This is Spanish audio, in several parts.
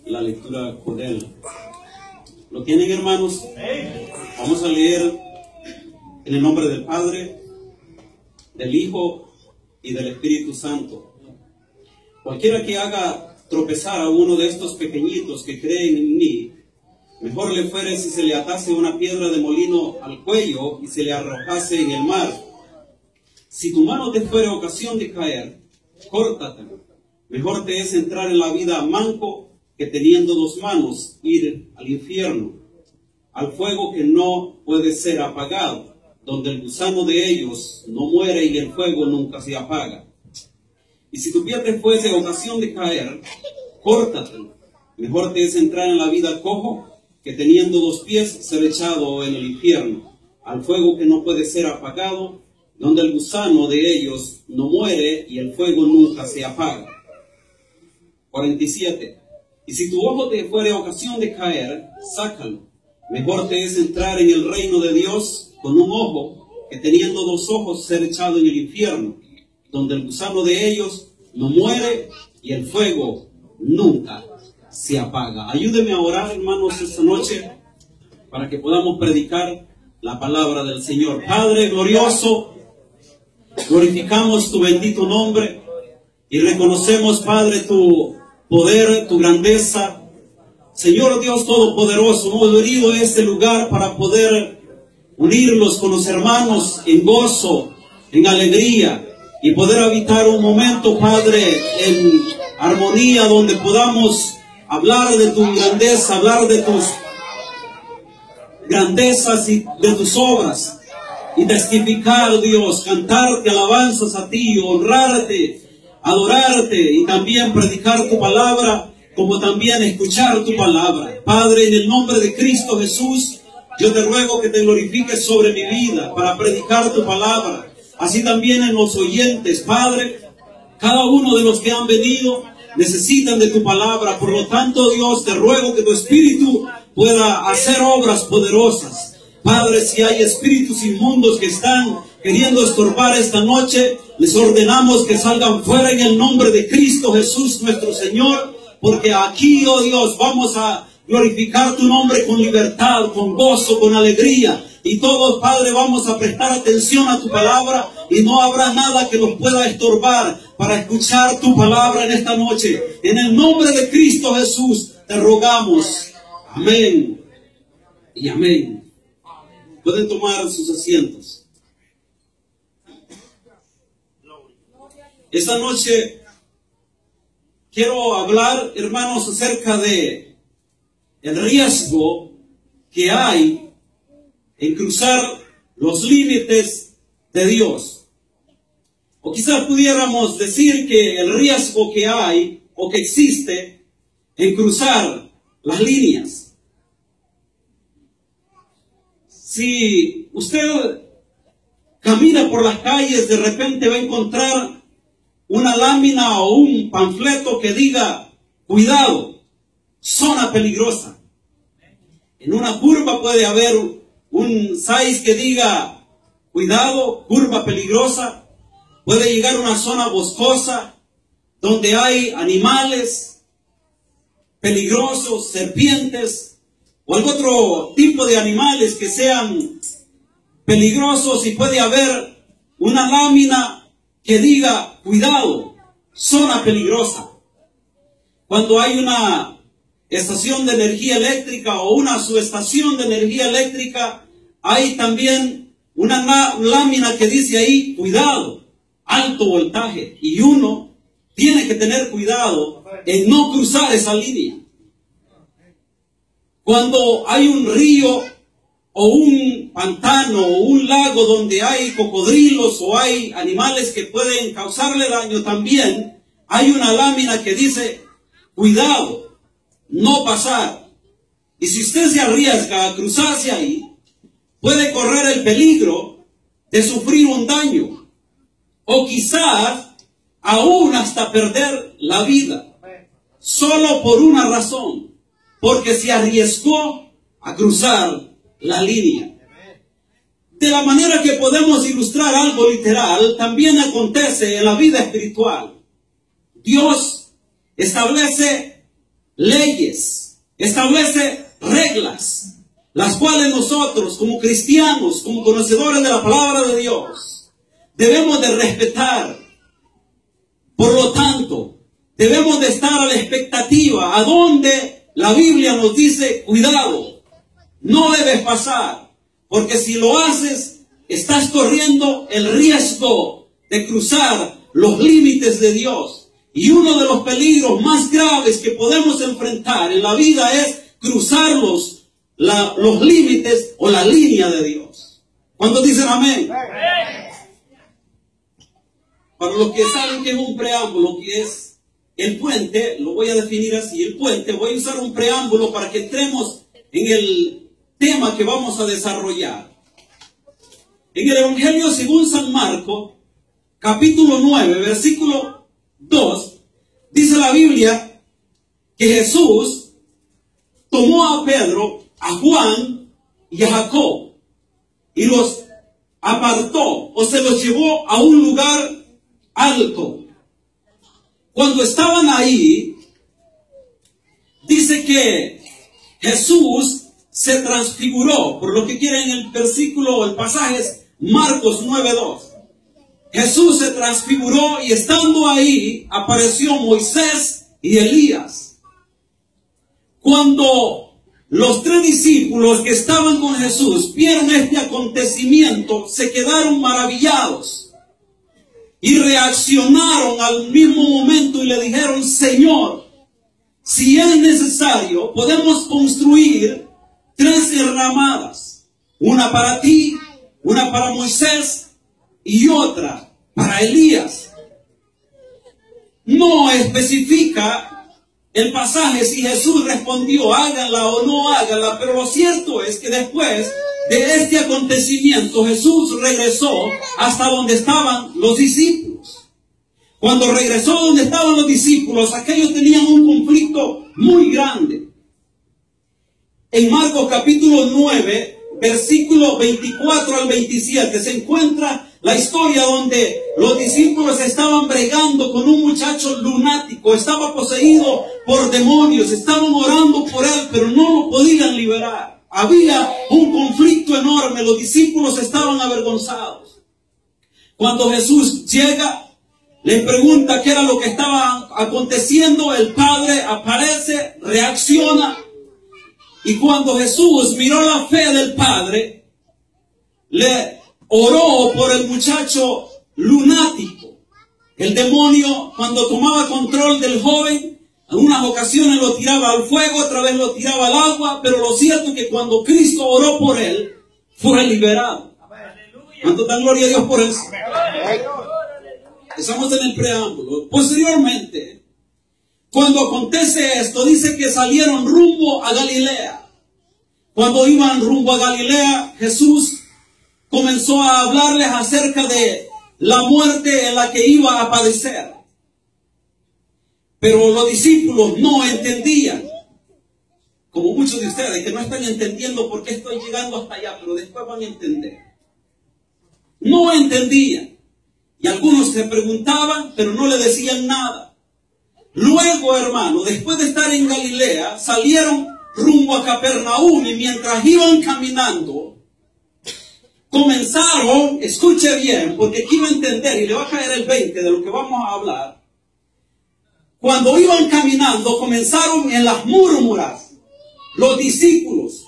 la lectura con él. ¿Lo tienen, hermanos? Vamos a leer en el nombre del Padre, del Hijo y del Espíritu Santo. Cualquiera que haga tropezar a uno de estos pequeñitos que creen en mí, mejor le fuere si se le atase una piedra de molino al cuello y se le arrojase en el mar. Si tu mano te fuere ocasión de caer, córtatela. Mejor te es entrar en la vida manco que teniendo dos manos ir al infierno, al fuego que no puede ser apagado, donde el gusano de ellos no muere y el fuego nunca se apaga. Y si tu pie te fuese ocasión de caer, córtatelo. Mejor te es entrar en la vida cojo que teniendo dos pies ser echado en el infierno, al fuego que no puede ser apagado, donde el gusano de ellos no muere y el fuego nunca se apaga. 47. Y si tu ojo te fuere ocasión de caer, sácalo. Mejor te es entrar en el reino de Dios con un ojo que teniendo dos ojos ser echado en el infierno, donde el gusano de ellos no muere y el fuego nunca se apaga. Ayúdeme a orar, hermanos, esta noche para que podamos predicar la palabra del Señor. Padre glorioso, glorificamos tu bendito nombre y reconocemos, Padre, tu poder, tu grandeza. Señor Dios Todopoderoso, hemos venido a este lugar para poder unirlos con los hermanos en gozo, en alegría, y poder habitar un momento, Padre, en armonía, donde podamos hablar de tu grandeza, hablar de tus grandezas y de tus obras, y testificar, Dios, cantarte alabanzas a ti, honrarte, adorarte, y también predicar tu palabra, como también escuchar tu palabra. Padre, en el nombre de Cristo Jesús, yo te ruego que te glorifiques sobre mi vida para predicar tu palabra. Así también en los oyentes, Padre, cada uno de los que han venido necesitan de tu palabra. Por lo tanto, Dios, te ruego que tu Espíritu pueda hacer obras poderosas. Padre, si hay espíritus inmundos que están queriendo estorbar esta noche, les ordenamos que salgan fuera en el nombre de Cristo Jesús nuestro Señor, porque aquí, oh Dios, vamos a glorificar tu nombre con libertad, con gozo, con alegría. Y todos, Padre, vamos a prestar atención a tu palabra y no habrá nada que nos pueda estorbar para escuchar tu palabra en esta noche. En el nombre de Cristo Jesús te rogamos. Amén y amén. Pueden tomar sus asientos. Esta noche quiero hablar, hermanos, acerca de el riesgo que hay en cruzar los límites de Dios. O quizás pudiéramos decir que el riesgo que hay o que existe en cruzar las líneas. Si usted camina por las calles, de repente va a encontrar una lámina o un panfleto que diga: cuidado, zona peligrosa. En una curva puede haber un 6 que diga: cuidado, curva peligrosa. Puede llegar a una zona boscosa donde hay animales peligrosos, serpientes o algún otro tipo de animales que sean peligrosos, y puede haber una lámina que diga: cuidado, zona peligrosa. Cuando hay una estación de energía eléctrica o una subestación de energía eléctrica, hay también una lámina que dice ahí: cuidado, alto voltaje. Y uno tiene que tener cuidado en no cruzar esa línea. Cuando hay un río o un pantano o un lago donde hay cocodrilos o hay animales que pueden causarle daño, también hay una lámina que dice: cuidado, no pasar. Y si usted se arriesga a cruzarse ahí, puede correr el peligro de sufrir un daño, o quizás aún hasta perder la vida, solo por una razón: porque se arriesgó a cruzar la línea. De la manera que podemos ilustrar algo literal, también acontece en la vida espiritual. Dios establece leyes, establece reglas, las cuales nosotros como cristianos, como conocedores de la palabra de Dios, debemos de respetar. Por lo tanto, debemos de estar a la expectativa, a donde la Biblia nos dice, cuidado, no debes pasar, porque si lo haces, estás corriendo el riesgo de cruzar los límites de Dios. Y uno de los peligros más graves que podemos enfrentar en la vida es cruzar los límites o la línea de Dios. ¿Cuántos dicen amén? Para los que saben que es un preámbulo, que es el puente, lo voy a definir así, el puente, voy a usar un preámbulo para que entremos en el tema que vamos a desarrollar. En el Evangelio según San Marcos, capítulo 9, versículo 2, dice la Biblia que Jesús tomó a Pedro, a Juan y a Jacob y los apartó o se los llevó a un lugar alto. Cuando estaban ahí, dice que Jesús se transfiguró, por lo que quieren el versículo, el pasaje es Marcos 9:2. Jesús se transfiguró y estando ahí apareció Moisés y Elías. Cuando los 3 discípulos que estaban con Jesús vieron este acontecimiento, se quedaron maravillados y reaccionaron al mismo momento y le dijeron: Señor, si es necesario, podemos construir 3 enramadas, una para ti, una para Moisés y otra para Elías. No especifica el pasaje si Jesús respondió háganla o no háganla, pero lo cierto es que después de este acontecimiento Jesús regresó hasta donde estaban los discípulos. Cuando regresó donde estaban los discípulos, aquellos tenían un conflicto muy grande. En Marcos capítulo 9, versículo 24 al 27, se encuentra la historia donde los discípulos estaban bregando con un muchacho lunático, estaba poseído por demonios, estaban orando por él, pero no lo podían liberar. Había un conflicto enorme, los discípulos estaban avergonzados. Cuando Jesús llega, les pregunta qué era lo que estaba aconteciendo, el Padre aparece, reacciona. Y cuando Jesús miró la fe del Padre, le oró por el muchacho lunático. El demonio, cuando tomaba control del joven, en unas ocasiones lo tiraba al fuego, otra vez lo tiraba al agua, pero lo cierto es que cuando Cristo oró por él, fue liberado. ¿Cuánto dan gloria a Dios por eso? Estamos en el preámbulo. Posteriormente, cuando acontece esto, dice que salieron rumbo a Galilea. Cuando iban rumbo a Galilea, Jesús comenzó a hablarles acerca de la muerte en la que iba a padecer. Pero los discípulos no entendían, como muchos de ustedes que no están entendiendo por qué estoy llegando hasta allá, pero después van a entender. No entendían. Y algunos se preguntaban, pero no le decían nada. Luego, hermano, después de estar en Galilea, salieron rumbo a Capernaum y mientras iban caminando, comenzaron, escuche bien, porque aquí va a entender y le va a caer el 20 de lo que vamos a hablar. Cuando iban caminando, comenzaron en las murmuras, los discípulos.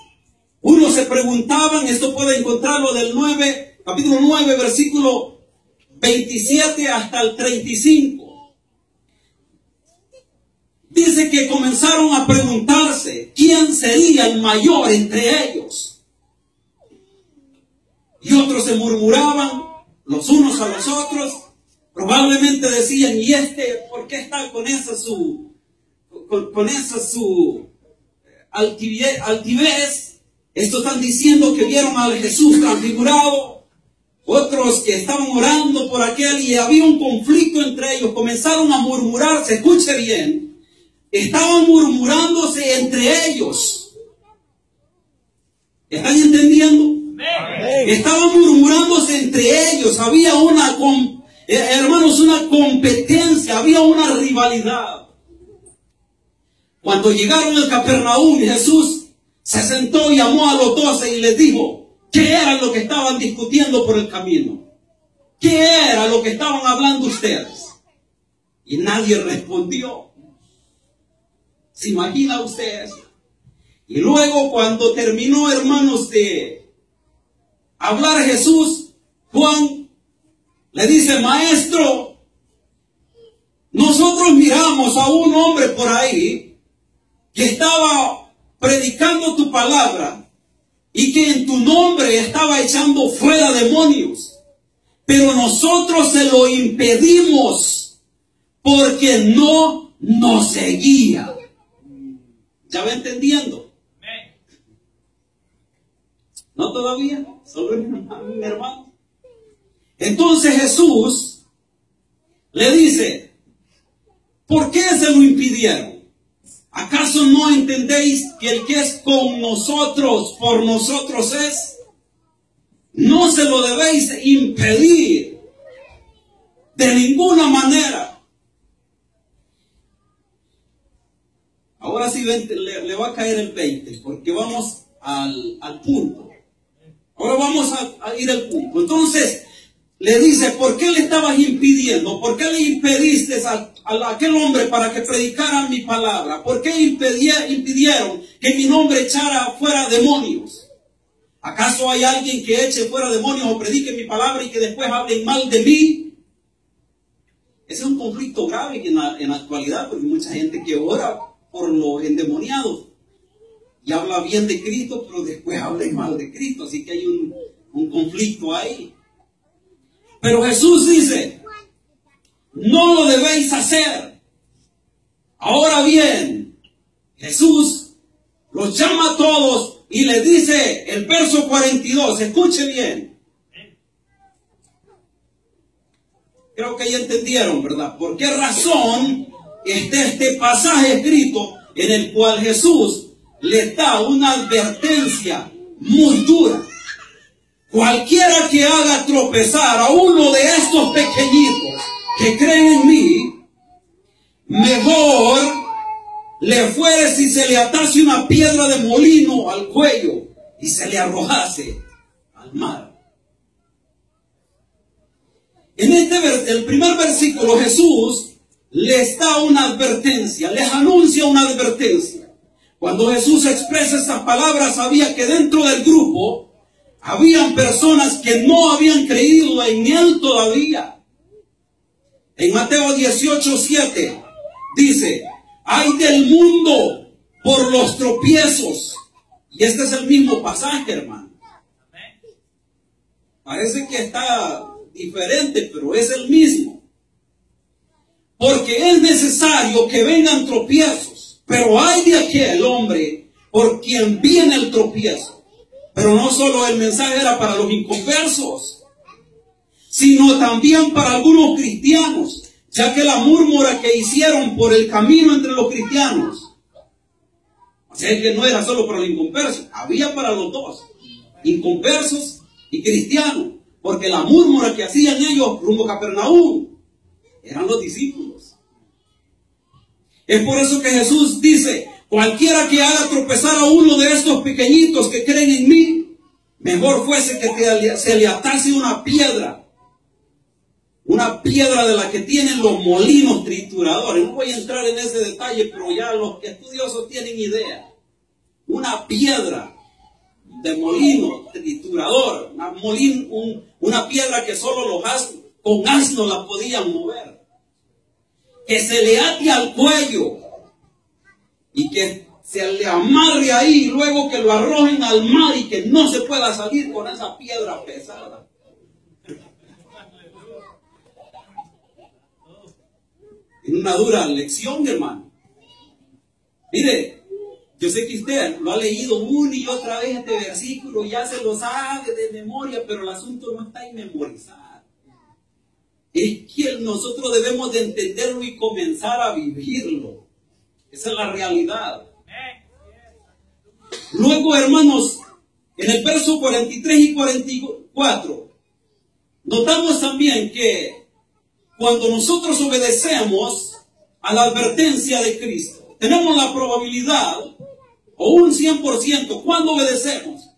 Unos se preguntaban, esto puede encontrarlo del 9, capítulo 9, versículo 27 hasta el 35. Dice que comenzaron a preguntarse quién sería el mayor entre ellos. Y otros se murmuraban los unos a los otros. Probablemente decían, ¿y este por qué está con esa su altivez? Estos están diciendo que vieron a Jesús transfigurado. Otros que estaban orando por aquel y había un conflicto entre ellos. Comenzaron a murmurarse, escuche bien. Estaban murmurándose entre ellos. ¿Están entendiendo? Estaban murmurándose entre ellos. Había hermanos, una competencia, había una rivalidad. Cuando llegaron al Capernaum, Jesús se sentó y llamó a los 12 y les dijo, ¿qué era lo que estaban discutiendo por el camino? ¿Qué era lo que estaban hablando ustedes? Y nadie respondió. ¿Se imagina usted eso? Y luego cuando terminó, hermanos, de hablar Jesús, Juan le dice, maestro, nosotros miramos a un hombre por ahí que estaba predicando tu palabra y que en tu nombre estaba echando fuera demonios. Pero nosotros se lo impedimos porque no nos seguía. ¿Ya va entendiendo? ¿No todavía? Solo mi hermano. Entonces Jesús le dice, ¿por qué se lo impidieron? ¿Acaso no entendéis que el que es con nosotros, por nosotros es? No se lo debéis impedir de ninguna manera. Ahora sí le va a caer el 20, porque vamos al punto. Ahora vamos a ir al punto. Entonces le dice, ¿por qué le estabas impidiendo? ¿Por qué le impediste a aquel hombre para que predicara mi palabra? ¿Por qué impidieron que mi nombre echara fuera demonios? ¿Acaso hay alguien que eche fuera demonios o predique mi palabra y que después hablen mal de mí? Ese es un conflicto grave en la actualidad, porque hay mucha gente que ora por los endemoniados y habla bien de Cristo, pero después habla mal de Cristo. Así que hay un conflicto ahí. Pero Jesús dice, no lo debéis hacer. Ahora bien, Jesús los llama a todos y les dice el verso 42, escuche bien. Creo que ya entendieron, ¿verdad? ¿Por qué razón está este pasaje escrito en el cual Jesús le da una advertencia muy dura? Cualquiera que haga tropezar a uno de estos pequeñitos que creen en mí, mejor le fuere si se le atase una piedra de molino al cuello y se le arrojase al mar. En el primer versículo Jesús les da una advertencia, les anuncia una advertencia. Cuando Jesús expresa estas palabras, sabía que dentro del grupo habían personas que no habían creído en Él todavía. En Mateo 18:7 dice, ay del mundo por los tropiezos. Y este es el mismo pasaje, hermano. Parece que está diferente, pero es el mismo. Porque es necesario que vengan tropiezos, pero hay de aquel hombre por quien viene el tropiezo. Pero no solo el mensaje era para los inconversos, sino también para algunos cristianos, ya que la murmura que hicieron por el camino entre los cristianos, o sea que no era solo para los inconversos, había para los dos, inconversos y cristianos, porque la murmura que hacían ellos rumbo a Capernaum eran los discípulos. Es por eso que Jesús dice, cualquiera que haga tropezar a uno de estos pequeñitos que creen en mí, mejor fuese que se le atase una piedra de la que tienen los molinos trituradores. No voy a entrar en ese detalle, pero ya los estudiosos tienen idea. Una piedra de molino triturador, una piedra que solo con asno la podían mover. Que se le ate al cuello y que se le amarre ahí, y luego que lo arrojen al mar y que no se pueda salir con esa piedra pesada. Es una dura lección, hermano. Mire, yo sé que usted lo ha leído una y otra vez este versículo, ya se lo sabe de memoria, pero el asunto no está en memorizar. Es que nosotros debemos de entenderlo y comenzar a vivirlo. Esa es la realidad. Luego, hermanos, en el verso 43 y 44, notamos también que cuando nosotros obedecemos a la advertencia de Cristo, tenemos la probabilidad, o un 100%, cuando obedecemos,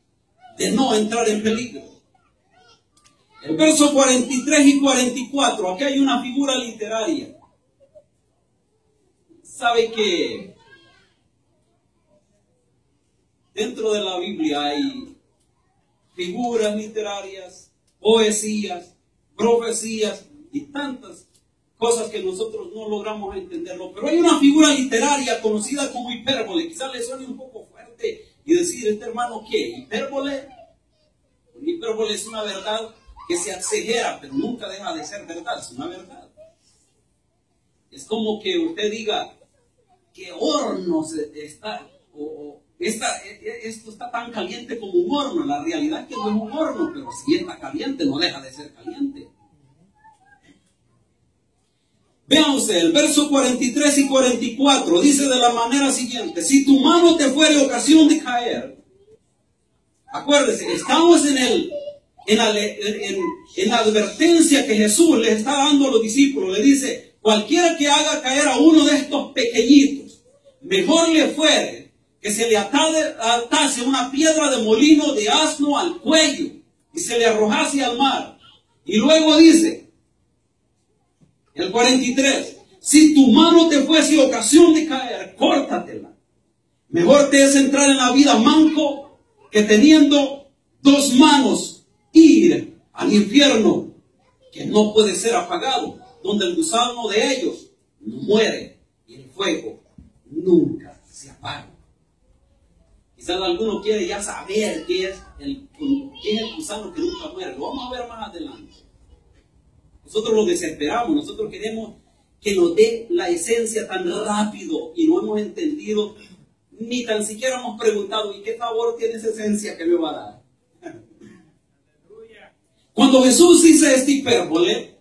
de no entrar en peligro. El verso 43 y 44, aquí hay una figura literaria. ¿Sabe que dentro de la Biblia hay figuras literarias, poesías, profecías y tantas cosas que nosotros no logramos entenderlo? Pero hay una figura literaria conocida como hipérbole. Quizás le suene un poco fuerte y decir, este hermano, ¿qué? ¿Hipérbole? Hipérbole es una verdad que se exagera, pero nunca deja de ser verdad, es una verdad. Es como que usted diga que horno está, esto está tan caliente como un horno. La realidad es que no es un horno, pero si está caliente, no deja de ser caliente. Vean ustedes, el verso 43 y 44 dice de la manera siguiente: si tu mano te fuere ocasión de caer, acuérdese, estamos en la advertencia que Jesús les está dando a los discípulos. Le dice, cualquiera que haga caer a uno de estos pequeñitos, mejor le fuere que se le atase una piedra de molino de asno al cuello y se le arrojase al mar. Y luego dice, el 43, si tu mano te fuese ocasión de caer, córtatela. Mejor te es entrar en la vida manco que teniendo dos manos ir al infierno, que no puede ser apagado, donde el gusano de ellos no muere y el fuego nunca se apaga. Quizás alguno quiere ya saber qué es el gusano que nunca muere. Lo vamos a ver más adelante. Nosotros lo desesperamos, nosotros queremos que nos dé la esencia tan rápido y no hemos entendido, ni tan siquiera hemos preguntado, ¿y qué sabor tiene esa esencia que me va a dar? Cuando Jesús dice este hipérbole,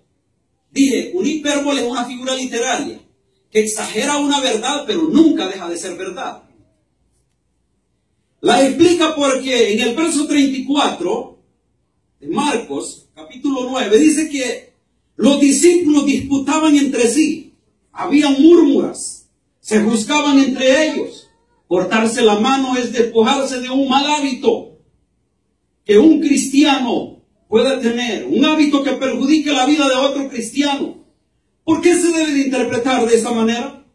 dije, un hipérbole es una figura literaria que exagera una verdad, pero nunca deja de ser verdad. La explica porque en el verso 34 de Marcos, capítulo 9, dice que los discípulos disputaban entre sí, habían murmuras, se juzgaban entre ellos. Cortarse la mano es despojarse de un mal hábito que un cristiano puede tener, un hábito que perjudique la vida de otro cristiano. ¿Por qué se debe de interpretar de esa manera?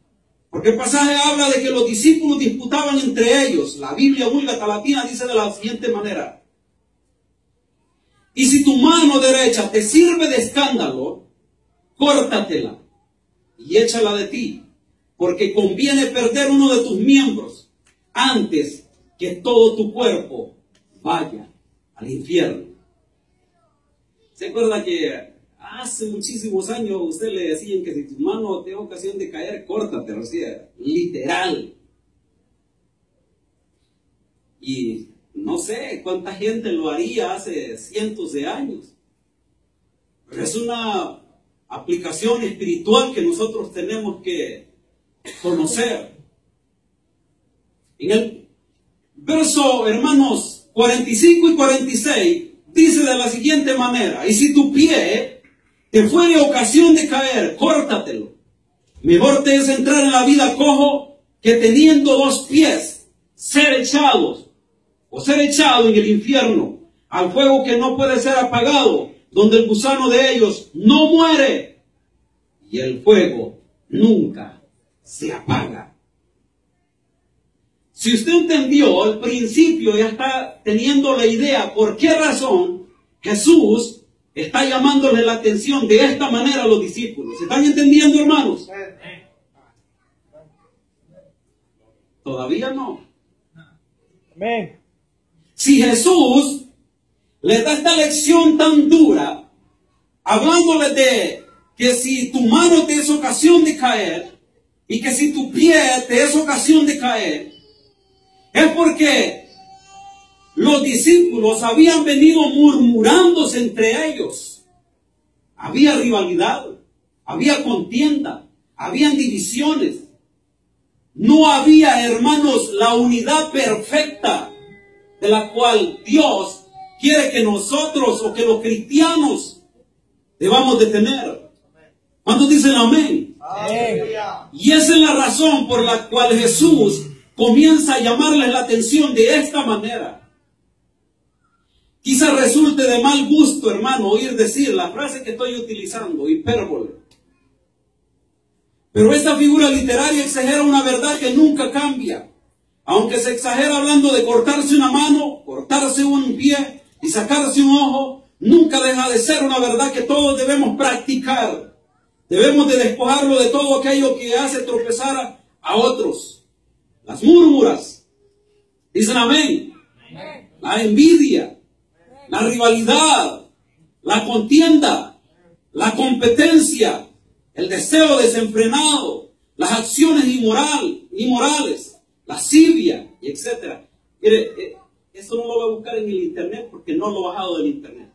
Porque el pasaje habla de que los discípulos disputaban entre ellos. La Biblia Vulgata Latina dice de la siguiente manera: y si tu mano derecha te sirve de escándalo, córtatela y échala de ti, porque conviene perder uno de tus miembros antes que todo tu cuerpo vaya al infierno. ¿Se acuerda que hace muchísimos años a usted le decían que si tu mano te da ocasión de caer, córtate? O sea, literal. Y no sé cuánta gente lo haría hace cientos de años. Pero es una aplicación espiritual que nosotros tenemos que conocer. En el verso, hermanos, 45 y 46, dice de la siguiente manera: y si tu pie te fuere ocasión de caer, córtatelo. Mejor te es entrar en la vida cojo que teniendo dos pies ser echado en el infierno, al fuego que no puede ser apagado, donde el gusano de ellos no muere y el fuego nunca se apaga. Si usted entendió el principio, ya está teniendo la idea por qué razón Jesús está llamándole la atención de esta manera a los discípulos. ¿Están entendiendo, hermanos? Todavía no. Amén. Si Jesús les da esta lección tan dura, hablándole de que si tu mano te es ocasión de caer y que si tu pie te es ocasión de caer, es porque los discípulos habían venido murmurándose entre ellos. Había rivalidad, había contienda, habían divisiones. No había, hermanos, la unidad perfecta de la cual Dios quiere que nosotros o que los cristianos debamos de tener. ¿Cuántos dicen amén? Y esa es la razón por la cual Jesús comienza a llamarles la atención de esta manera. Quizá resulte de mal gusto, hermano, oír decir la frase que estoy utilizando, hipérbole. Pero esta figura literaria exagera una verdad que nunca cambia. Aunque se exagera hablando de cortarse una mano, cortarse un pie y sacarse un ojo, nunca deja de ser una verdad que todos debemos practicar. Debemos de despojarlo de todo aquello que hace tropezar a otros. Las murmuras, dicen amén. La envidia, la rivalidad, la contienda, la competencia, el deseo desenfrenado, las acciones inmorales, lascivia, y etc. Mire, esto no lo voy a buscar en el internet porque no lo he bajado del internet.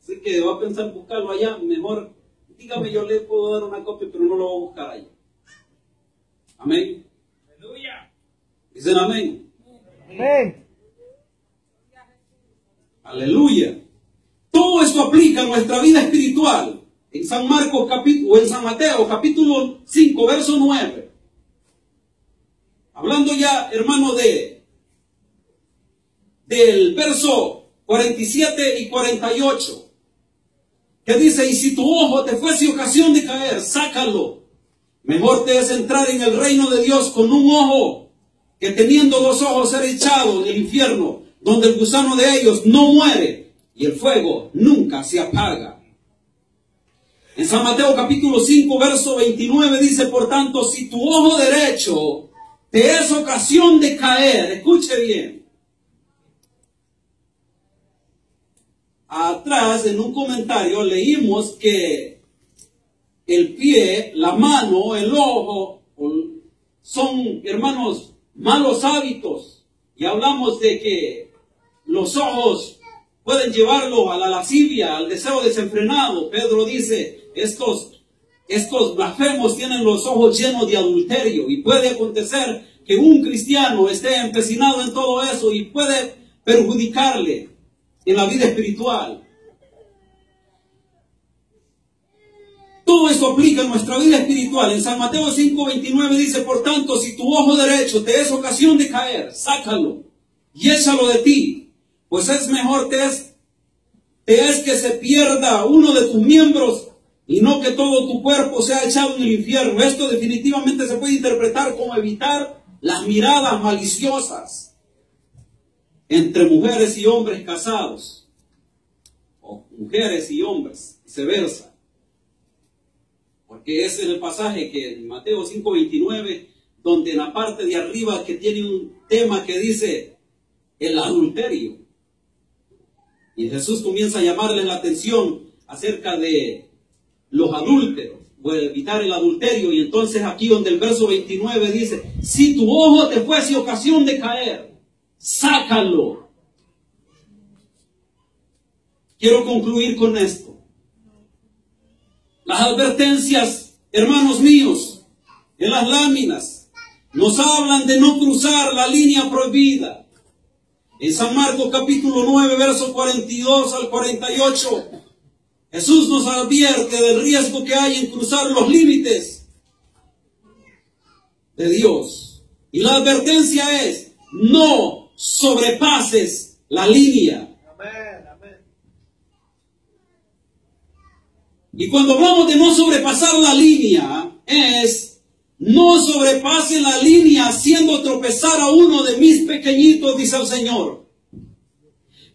Así que va a pensar buscarlo allá, mejor dígame, yo le puedo dar una copia, pero no lo voy a buscar allá. Amén. Aleluya. Dicen amén. Amén. Aleluya. Todo esto aplica a nuestra vida espiritual. En San Marcos o en San Mateo, capítulo 5, verso 9. Hablando ya, hermano, del verso 47 y 48. Que dice, y si tu ojo te fuese ocasión de caer, sácalo. Mejor te es entrar en el reino de Dios con un ojo, que teniendo dos ojos ser echado en el infierno, donde el gusano de ellos no muere, y el fuego nunca se apaga. En San Mateo capítulo 5, verso 29 dice, por tanto, si tu ojo derecho te es ocasión de caer, escuche bien. Atrás, en un comentario, leímos que el pie, la mano, el ojo, son, hermanos, malos hábitos. Y hablamos de que los ojos pueden llevarlo a la lascivia, al deseo desenfrenado. Pedro dice, estos blasfemos tienen los ojos llenos de adulterio. Y puede acontecer que un cristiano esté empecinado en todo eso y puede perjudicarle en la vida espiritual. Todo esto aplica en nuestra vida espiritual. En San Mateo 5:29 dice, por tanto, si tu ojo derecho te es ocasión de caer, sácalo y échalo de ti, pues es mejor te es que se pierda uno de tus miembros y no que todo tu cuerpo sea echado en el infierno. Esto definitivamente se puede interpretar como evitar las miradas maliciosas entre mujeres y hombres casados, o mujeres y hombres, viceversa. Porque ese es el pasaje que en Mateo 5:29, donde en la parte de arriba que tiene un tema que dice el adulterio. Y Jesús comienza a llamarles la atención acerca de los adúlteros, o de evitar el adulterio. Y entonces aquí donde el verso 29 dice, si tu ojo te fuese ocasión de caer, sácalo. Quiero concluir con esto. Las advertencias, hermanos míos, en las láminas, nos hablan de no cruzar la línea prohibida. En San Marcos capítulo 9, versos 42 al 48, Jesús nos advierte del riesgo que hay en cruzar los límites de Dios. Y la advertencia es, no sobrepases la línea. Y cuando hablamos de no sobrepasar la línea, es no sobrepase la línea haciendo tropezar a uno de mis pequeñitos, dice el Señor.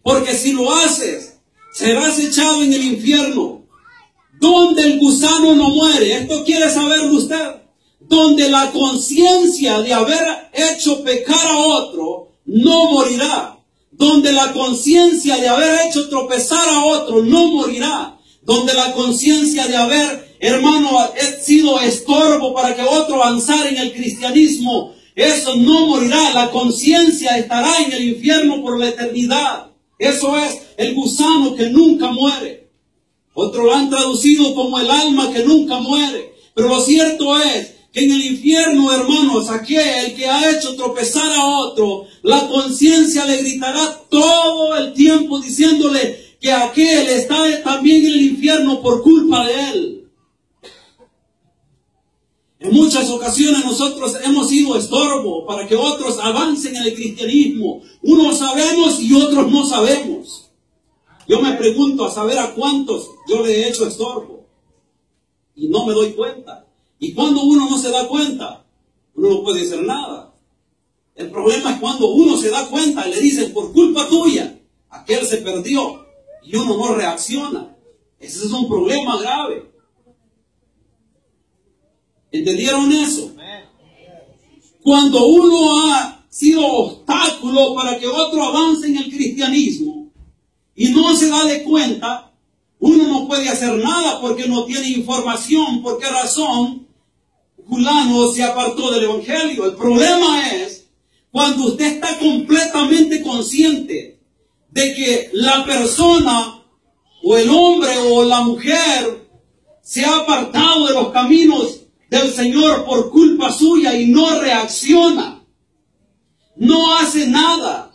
Porque si lo haces, serás echado en el infierno, donde el gusano no muere. Esto quiere saberlo usted. Donde la conciencia de haber hecho pecar a otro no morirá. Donde la conciencia de haber hecho tropezar a otro no morirá. Donde la conciencia de haber, hermano, sido estorbo para que otro avanzara en el cristianismo, eso no morirá. La conciencia estará en el infierno por la eternidad. Eso es el gusano que nunca muere. Otros lo han traducido como el alma que nunca muere. Pero lo cierto es que en el infierno, hermanos, aquel que ha hecho tropezar a otro, la conciencia le gritará todo el tiempo diciéndole que aquel está también en el infierno por culpa de él. En muchas ocasiones nosotros hemos sido estorbo para que otros avancen en el cristianismo. Unos sabemos y otros no sabemos. Yo me pregunto a saber a cuántos yo le he hecho estorbo y no me doy cuenta. Y cuando uno no se da cuenta, uno no puede hacer nada. El problema es cuando uno se da cuenta y le dicen, por culpa tuya, aquel se perdió y uno no reacciona. Ese es un problema grave. ¿Entendieron eso? Cuando uno ha sido obstáculo para que otro avance en el cristianismo y no se da de cuenta, uno no puede hacer nada porque no tiene información. ¿Por qué razón fulano se apartó del evangelio? El problema es cuando usted está completamente consciente de que la persona o el hombre o la mujer se ha apartado de los caminos del Señor por culpa suya y no reacciona, no hace nada,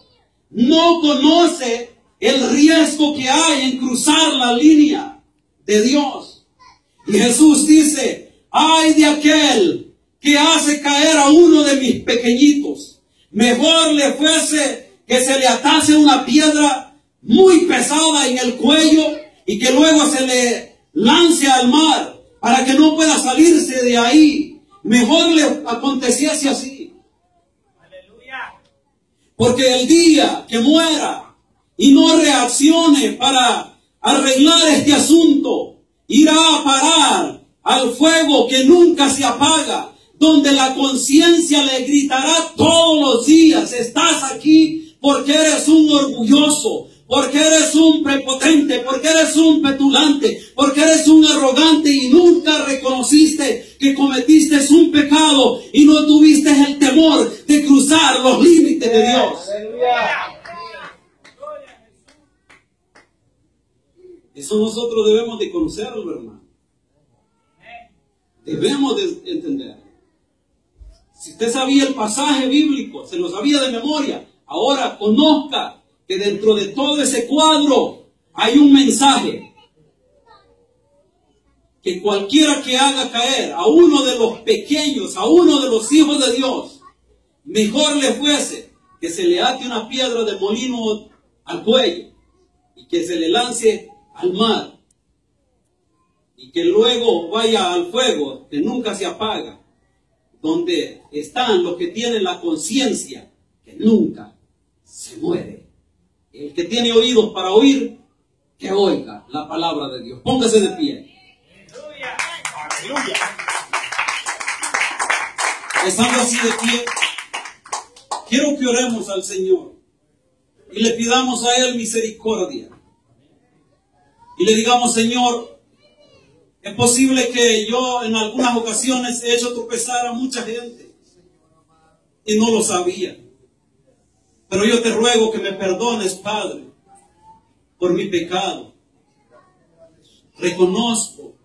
no conoce el riesgo que hay en cruzar la línea de Dios. Y Jesús dice, ay de aquel que hace caer a uno de mis pequeñitos, mejor le fuese que se le atase una piedra muy pesada en el cuello y que luego se le lance al mar para que no pueda salirse de ahí. Mejor le aconteciese así. Aleluya. Porque el día que muera y no reaccione para arreglar este asunto, irá a parar al fuego que nunca se apaga, donde la conciencia le gritará todos los días, estás aquí porque eres un orgulloso, porque eres un prepotente, porque eres un petulante, porque eres un arrogante y nunca reconociste que cometiste un pecado y no tuviste el temor de cruzar los límites de Dios. Eso nosotros debemos de conocerlo, hermano. Debemos de entender. Si usted sabía el pasaje bíblico, se lo sabía de memoria, ahora conozca que dentro de todo ese cuadro hay un mensaje. Que cualquiera que haga caer a uno de los pequeños, a uno de los hijos de Dios, mejor le fuese que se le ate una piedra de molino al cuello y que se le lance al mar y que luego vaya al fuego que nunca se apaga, donde están los que tienen la conciencia que nunca se muere. El que tiene oídos para oír, que oiga la palabra de Dios. Póngase de pie. Aleluya. Estando así de pie, quiero que oremos al Señor y le pidamos a Él misericordia. Y le digamos, Señor, es posible que yo en algunas ocasiones he hecho tropezar a mucha gente y no lo sabía. Pero yo te ruego que me perdones, Padre, por mi pecado. Reconozco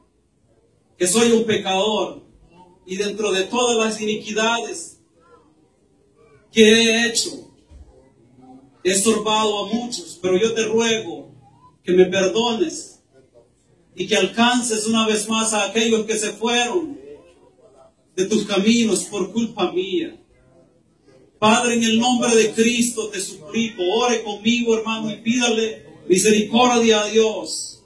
que soy un pecador y dentro de todas las iniquidades que he hecho, he estorbado a muchos, pero yo te ruego que me perdones y que alcances una vez más a aquellos que se fueron de tus caminos por culpa mía. Padre, en el nombre de Cristo te suplico, ore conmigo, hermano, y pídale misericordia a Dios.